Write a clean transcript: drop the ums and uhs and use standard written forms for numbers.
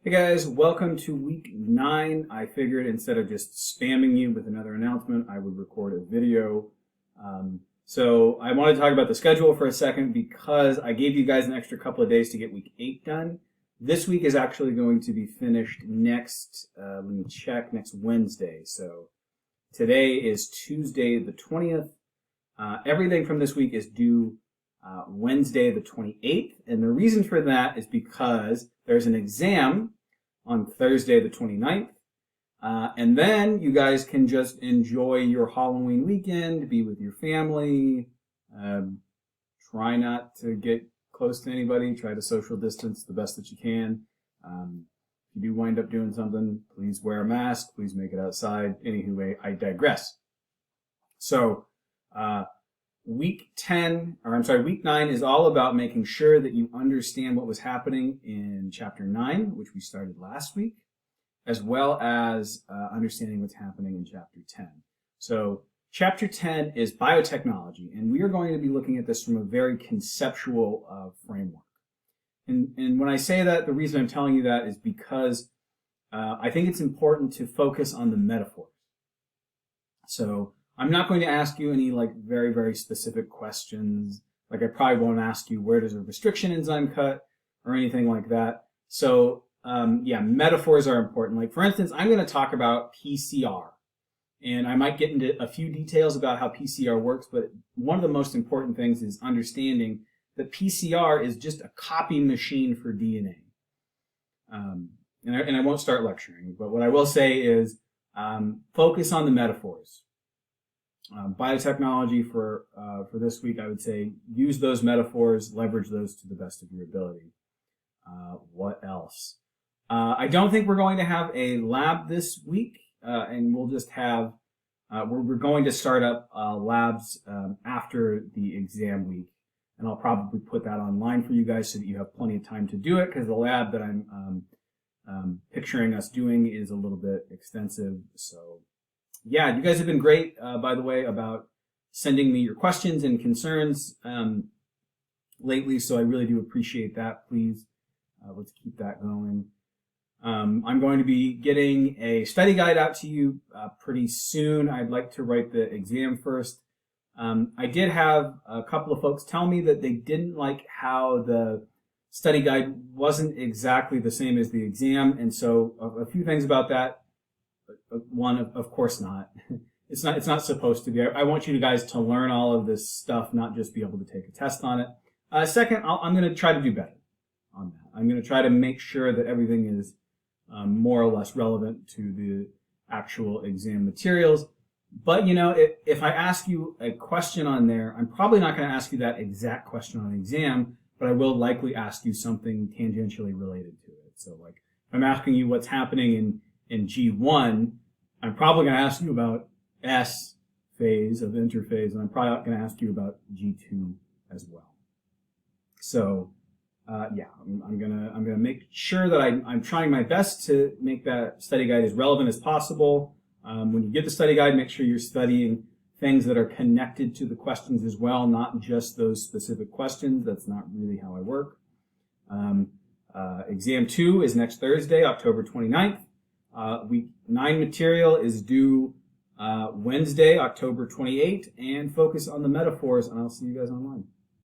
Hey guys, welcome to week 9. I figured instead of just spamming you with another announcement, I would record a video. So I want to talk about the schedule for a second because I gave you guys an extra couple of days to get week 8 done. This week is actually going to be finished next, let me check, next Wednesday. So today is Tuesday the 20th. Everything from this week is due Wednesday the 28th, and the reason for that is because there's an exam on Thursday the 29th, and then you guys can just enjoy your Halloween weekend, be with your family, try not to get close to anybody, try to social distance the best that you can. If you do wind up doing something, please wear a mask, please make it outside. Anyway, I digress. So, week 9 is all about making sure that you understand what was happening in chapter 9, which we started last week, as well as understanding what's happening in chapter 10. So chapter 10 is biotechnology, and we are going to be looking at this from a very conceptual framework. And when I say that, the reason I'm telling you that is because I think it's important to focus on the metaphors. So I'm not going to ask you any very, very specific questions. I probably won't ask you where does a restriction enzyme cut or anything like that. So metaphors are important. For instance, I'm going to talk about PCR, and I might get into a few details about how PCR works, but one of the most important things is understanding that PCR is just a copy machine for DNA. And I won't start lecturing, but what I will say is focus on the metaphors. Biotechnology for this week, I would say use those metaphors, leverage those to the best of your ability. What else? I don't think we're going to have a lab this week, and we'll just have, we're going to start up labs after the exam week, and I'll probably put that online for you guys so that you have plenty of time to do it, because the lab that I'm picturing us doing is a little bit extensive, so yeah, you guys have been great, by the way, about sending me your questions and concerns lately, so I really do appreciate that. Please, let's keep that going. I'm going to be getting a study guide out to you pretty soon. I'd like to write the exam first. I did have a couple of folks tell me that they didn't like how the study guide wasn't exactly the same as the exam, and so a few things about that. One, of course not. It's not supposed to be. I want you guys to learn all of this stuff, not just be able to take a test on it. Second, I'm going to try to do better on that. I'm going to try to make sure that everything is more or less relevant to the actual exam materials. But, if I ask you a question on there, I'm probably not going to ask you that exact question on the exam, but I will likely ask you something tangentially related to it. So, if I'm asking you what's happening in G1, I'm probably going to ask you about S phase of interphase, and I'm probably going to ask you about G2 as well. So, I'm gonna make sure that I'm trying my best to make that study guide as relevant as possible. When you get the study guide, make sure you're studying things that are connected to the questions as well, not just those specific questions. That's not really how I work. Exam 2 is next Thursday, October 29th. Week 9 material is due Wednesday, October 28th, and focus on the metaphors, and I'll see you guys online.